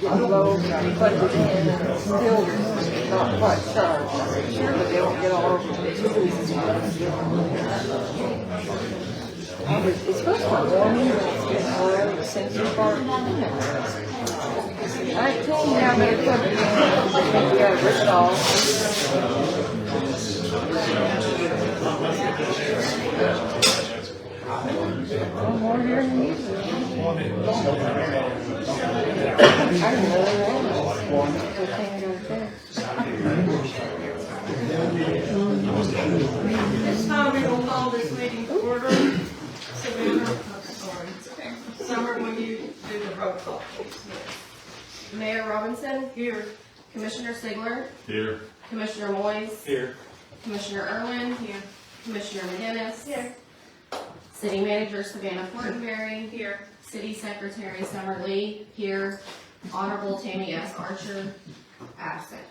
Although put it in and still not quite sure that they won't get all over the tubes. It's supposed to be warming, but it's getting oil, the sensor part. 19, now better put it in. You gotta rip it off. More here than usual. I didn't know they were on This time we will call this meeting to order. Summer, will you do the roll call, please? Mayor Robinson? Here. Commissioner Sigler? Here. Commissioner Moyes? Here. Commissioner Irwin? Here. Commissioner McGinnis? Here. City Manager Savannah Fortenberry? Here. City Secretary Summer Lee? Here. Honorable Tammy S. Archer? Absent.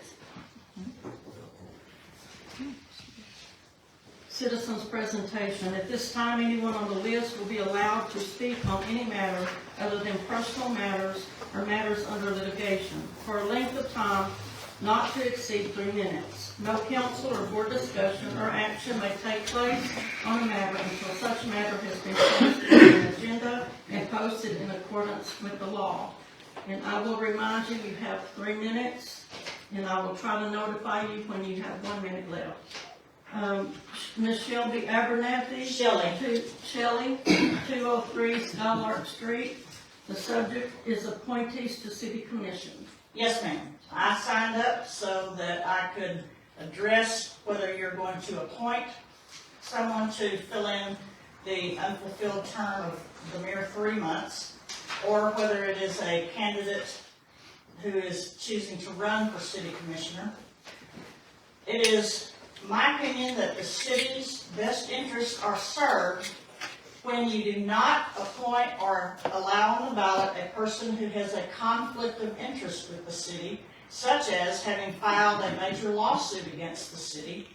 Citizens' presentation. At this time, anyone on the list will be allowed to speak on any matter other than personal matters or matters under litigation for a length of time not to exceed 3 minutes. No council or board discussion or action may take place on a matter until such matter has been placed on an agenda and posted in accordance with the law. And I will remind you, you have 3 minutes, and I will try to notify you when you have 1 minute left. Ms. Shelby Abernathy. Shelley, 203 Skylark Street. The subject is appointees to city commission. Yes, ma'am. I signed up so that I could address whether you're going to appoint someone to fill in the unfulfilled term of the mere 3 months, or whether it is a candidate who is choosing to run for city commissioner. It is my opinion that the city's best interests are served when you do not appoint or allow on the ballot a person who has a conflict of interest with the city, such as having filed a major lawsuit against the city,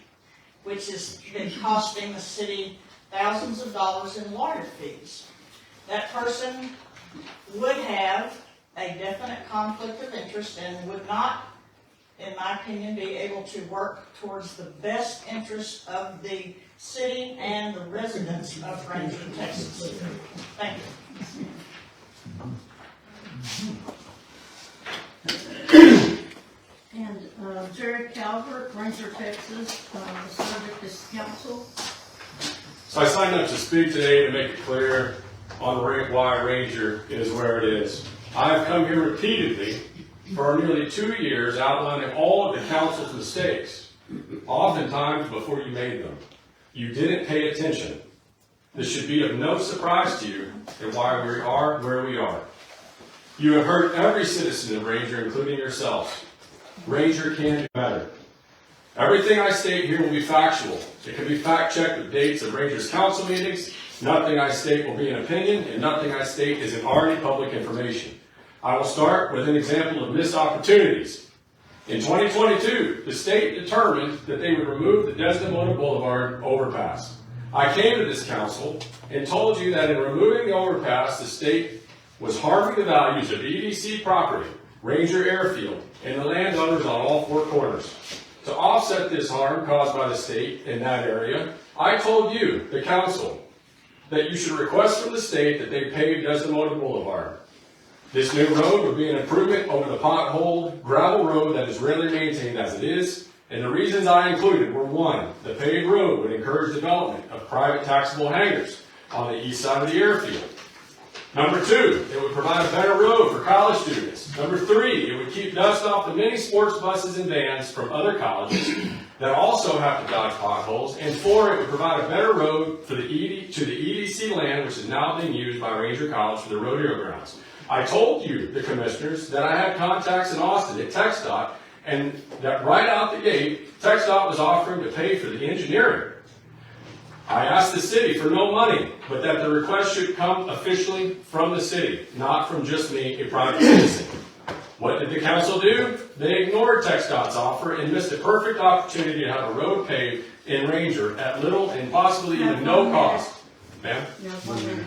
which has been costing the city thousands of dollars in lawyer fees. That person would have a definite conflict of interest and would not, in my opinion, be able to work towards the best interest of the city and the residents of Ranger, Texas. Thank you. And Jerry Calvert, Ranger, Texas, the subject is council. So I signed up to speak today to make it clear on why Ranger is where it is. I've come here repeatedly for nearly 2 years outlining all of the council's mistakes, oftentimes before you made them. You didn't pay attention. This should be of no surprise to you and why we are where we are. You have heard every citizen of Ranger, including yourselves. Ranger can do better. Everything I state here will be factual. It can be fact-checked with dates of Ranger's council meetings. Nothing I state will be an opinion, and nothing I state is already public information. I will start with an example of missed opportunities. In 2022, the state determined that they would remove the Desdemona Boulevard overpass. I came to this council and told you that in removing the overpass, the state was harming the values of EDC property, Ranger Airfield, and the landowners on all 4 corners. To offset this harm caused by the state in that area, I told you, the council, that you should request from the state that they pave Desdemona Boulevard. This new road would be an improvement over the potholed gravel road that is rarely maintained as it is, and the reasons I included were: 1, the paved road would encourage development of private taxable hangars on the east side of the airfield. Number 2, it would provide a better road for college students. Number 3, it would keep dust off the many sports buses and vans from other colleges that also have to dodge potholes. And 4, it would provide a better road for to the EDC land, which is now being used by Ranger College for the rodeo grounds. I told you, the commissioners, that I had contacts in Austin at TxDOT, and that right out the gate, TxDOT was offering to pay for the engineering. I asked the city for no money, but that the request should come officially from the city, not from just me, a private citizen. What did the council do? They ignored TxDOT's offer and missed a perfect opportunity to have a road paved in Ranger at little and possibly even no cost. Ma'am? You have 1 minute.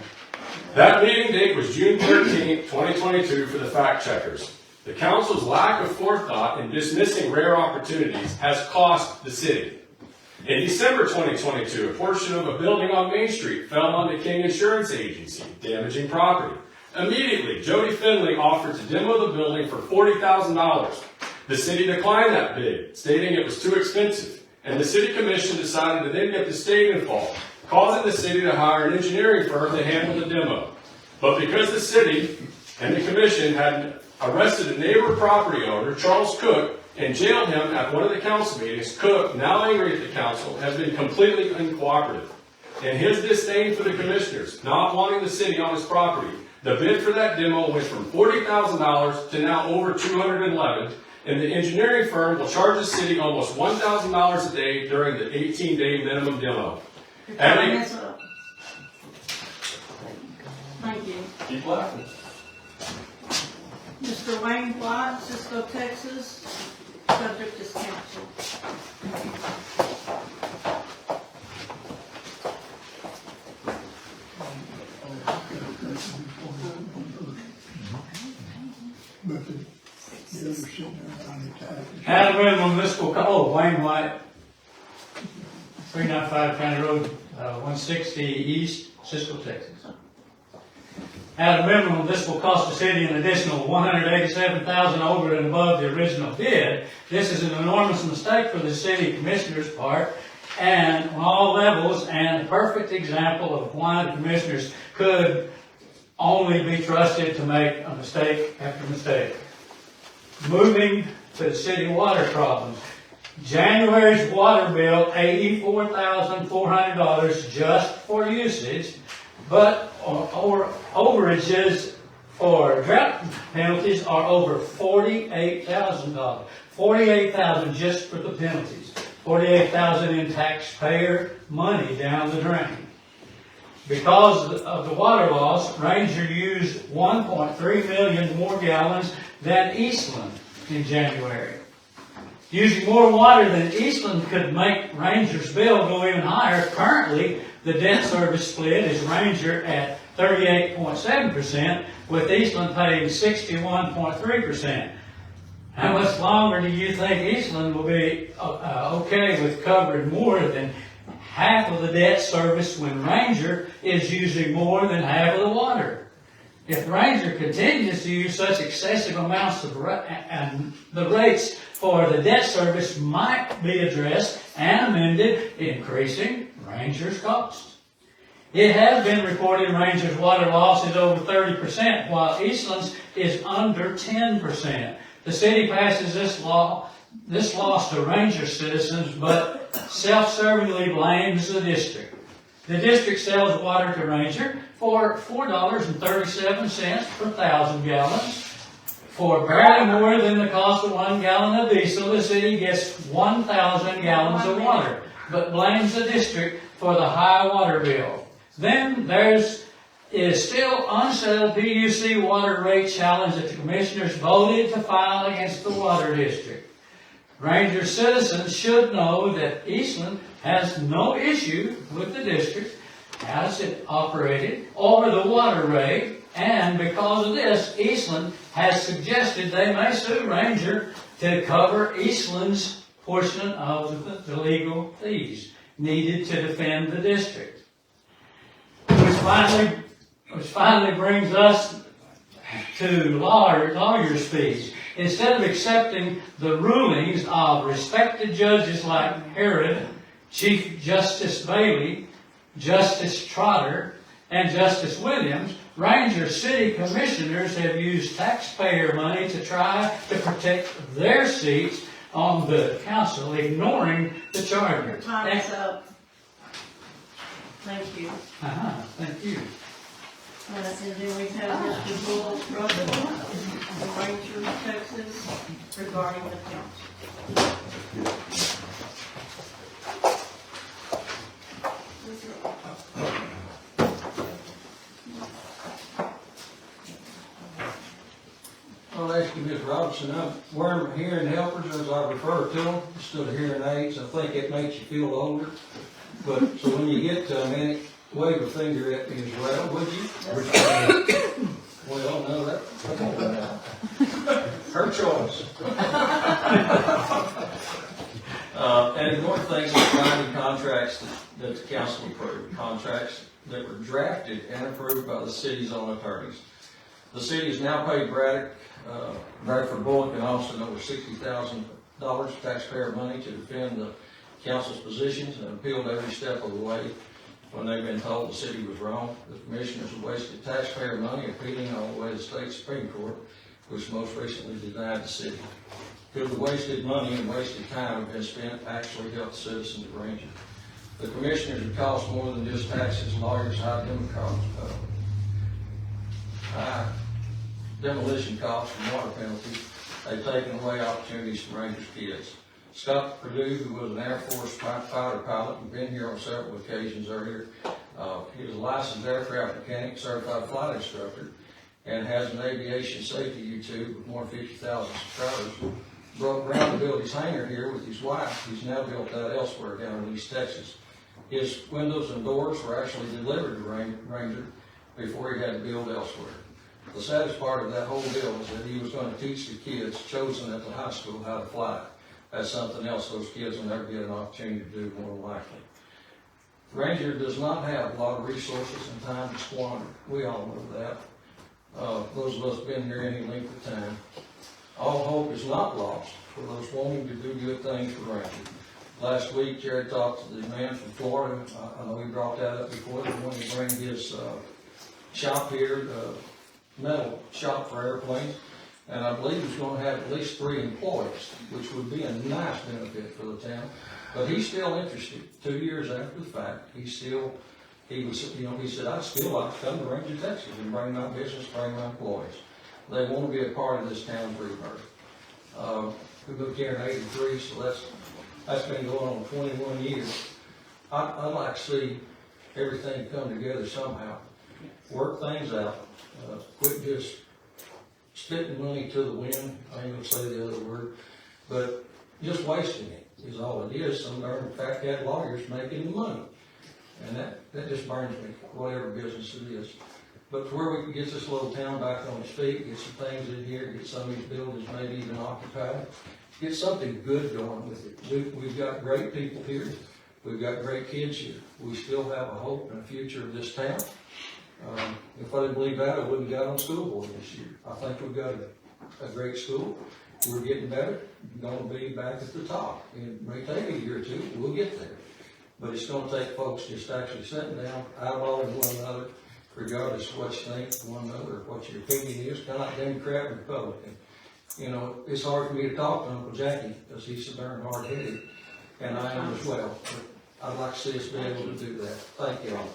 That meeting date was June 13th, 2022 for the fact checkers. The council's lack of forethought in dismissing rare opportunities has cost the city. In December 2022, a portion of a building on Main Street fell onto King Insurance Agency, damaging property. Immediately, Jody Finley offered to demo the building for $40,000. The city declined that bid, stating it was too expensive, and the city commission decided to then get the state involved, causing the city to hire an engineering firm to handle the demo. But because the city and the commission had arrested a neighbor property owner, Charles Cook, and jailed him at one of the council meetings, Cook, now angry at the council, has been completely uncooperative. In his disdain for the commissioners, not wanting the city on his property, the bid for that demo went from $40,000 to now over $211,000, and the engineering firm will charge the city almost $1,000 a day during the 18-day minimum demo. Your time is up. Thank you. Keep laughing. Mr. Wayne White, Cisco, Texas, subject is council. Adam Riddle, Municipal, Wayne White, 395 County Road, 160 East, Cisco, Texas. At a minimum, this will cost the city an additional $187,000 over and above the original bid. This is an enormous mistake for the city commissioners' part, and on all levels, and a perfect example of why the commissioners could only be trusted to make a mistake after mistake. Moving to the city water problems. January's water bill, $84,400 just for usage, but overages for drought penalties are over $48,000. $48,000 just for the penalties. $48,000 in taxpayer money down the drain. Because of the water loss, Ranger used 1.3 million more gallons than Eastland in January. Using more water than Eastland could make Ranger's bill go even higher. Currently, the debt service split is Ranger at 38.7%, with Eastland paying 61.3%. How much longer do you think Eastland will be okay with covering more than half of the debt service when Ranger is using more than half of the water? If Ranger continues to use such excessive amounts of and the rates for the debt service might be addressed and amended, increasing Ranger's cost. It has been reported Ranger's water loss is over 30%, while Eastland's is under 10%. The city passes this loss to Ranger citizens, but self-servingly blames the district. The district sells water to Ranger for $4.37 per 1,000 gallons. For barely more than the cost of 1 gallon of diesel, the city gets 1,000 gallons of water, but blames the district for the high water bill. Then is still unsettled PUC water rate challenge that the commissioners voted to file against the water district. Ranger citizens should know that Eastland has no issue with the district as it operated or the water rate, and because of this, Eastland has suggested they may sue Ranger to cover Eastland's portion of the legal fees needed to defend the district. Which finally brings us to lawyers' fees. Instead of accepting the rulings of respected judges like Herod, Chief Justice Bailey, Justice Trotter, and Justice Williams, Ranger City Commissioners have used taxpayer money to try to protect their seats on the council, ignoring the charter. Your time is up. Thank you. Thank you. And then we have Mr. Bull Russell of Ranger, Texas, regarding the council. Well, as ask you, Ms. Robinson, I'm wearing hearing helpers, as I refer to them, instead of hearing aids. I think it makes you feel older. But, so when you get to a minute, wave a finger at me as well, would you? Well, no, that, her choice. And the one thing is binding contracts that the council approved, contracts that were drafted and approved by the city's own attorneys. The city has now paid Bradford Bullock and Austin over $60,000 taxpayer money to defend the council's positions and appealed every step of the way when they've been told the city was wrong. The commissioners have wasted taxpayer money appealing all the way to the state Supreme Court, which most recently denied the city. Could the wasted money and wasted time have been spent actually help the citizens of Ranger? The commissioners have cost more than just taxes, lawyers, demolition costs and water penalties. They've taken away opportunities for Rangers kids. Scott Perdue, who was an Air Force fighter pilot and been here on several occasions earlier, he was a licensed aircraft mechanic, certified flight instructor, and has an aviation safety YouTube with more than 50,000 subscribers. Broke ground to build his hangar here with his wife. He's now built that elsewhere down in East Texas. His windows and doors were actually delivered to Ranger before he had to build elsewhere. The saddest part of that whole deal is that he was going to teach the kids chosen at the high school how to fly. That's something else those kids will never get an opportunity to do, more than likely. Ranger does not have a lot of resources and time to squander. We all know that. Those of us been here any length of time. All hope is not lost for those wanting to do good things for Ranger. Last week, Jared talked to the man from Florida. I know we brought that up before. He wanted to bring his shop here, metal shop for airplanes. And I believe he's going to have at least 3 employees, which would be a nice benefit for the town. But he's still interested. 2 years after the fact, he said, I'd still like to come to Ranger, Texas and bring my business, bring my employees. They want to be a part of this town's rebirth. We moved here in '83, so that's been going on 21 years. I'd like to see everything come together somehow. Work things out. Quit just spitting money to the wind. I ain't gonna say the other word, but just wasting it is all it is. Some darn fat-cat lawyers making money. And that just burns me, whatever business it is. But to where we can get this little town back on its feet, get some things in here, get some of these buildings maybe even occupied, get something good going with it. We've got great people here. We've got great kids here. We still have a hope and a future of this town. If I didn't believe that, I wouldn't have got on school board this year. I think we've got a great school. We're getting better. We're going to be back at the top. It may take a year or two. We'll get there. But it's going to take folks just actually sitting down, eyeballing one another, regardless of what you think of one another, or what your opinion is, kind of like Democrat and Republican. You know, it's hard for me to talk to Uncle Jackie because he's so darn hard-headed, and I am as well. But I'd like to see us be able to do that. Thank you all.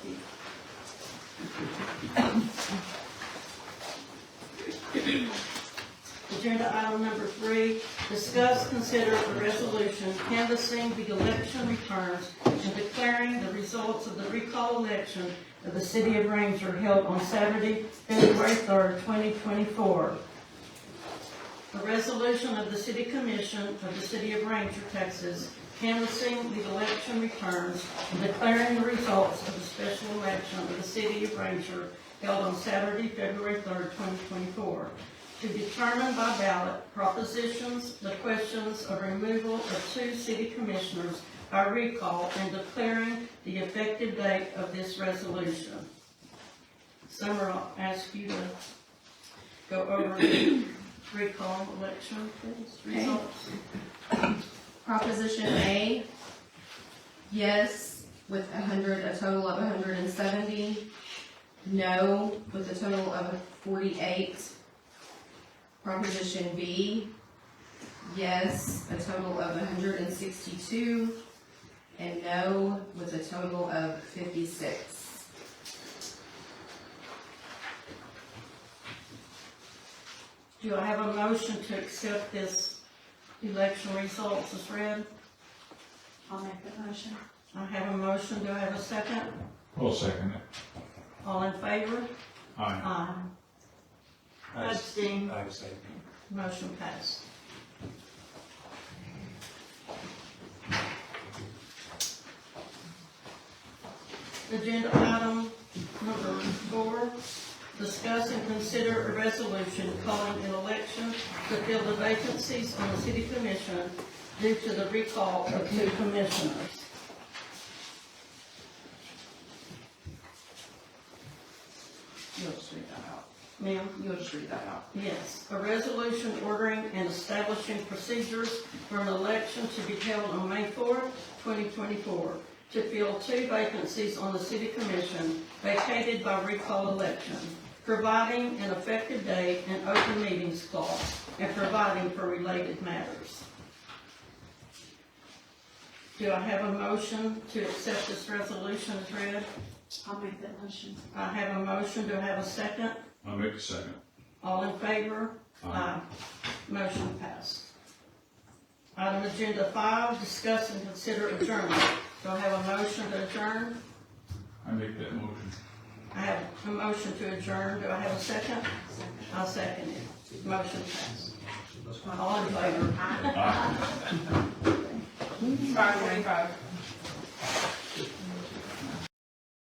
Agenda item number 3, discuss, consider a resolution canvassing the election returns and declaring the results of the recall election of the City of Ranger held on Saturday, February 3rd, 2024. A resolution of the City Commission of the City of Ranger, Texas, canvassing the election returns and declaring the results of the special election of the City of Ranger held on Saturday, February 3rd, 2024. To determine by ballot propositions, the questions of removal of 2 city commissioners by recall and declaring the effective date of this resolution. Summer, I'll ask you to go over the recall election, please, results. Proposition A, yes, with a total of 170, no, with a total of 48. Proposition B, yes, a total of 162, and no, with a total of 56. Do I have a motion to accept this election results as read? I'll make that motion. I have a motion. Do I have a second? We'll second it. All in favor? Aye. Aye. Abstain. I say. Motion passed. Agenda item number 4, discuss and consider a resolution calling an election to fill the vacancies on the city commission due to the recall of 2 commissioners. You'll just read that out. Ma'am? You'll just read that out. Yes, a resolution ordering and establishing procedures for an election to be held on May 4th, 2024, to fill 2 vacancies on the city commission vacated by recall election, providing an effective date and open meetings clause, and providing for related matters. Do I have a motion to accept this resolution as read? I'll make that motion. I have a motion. Do I have a second? I'll make a second. All in favor? Aye. Motion passed. Item agenda 5, discuss and consider adjournment. Do I have a motion to adjourn? I make that motion. I have a motion to adjourn. Do I have a second? I'll second it. Motion passed. All in favor? Aye. 5:45.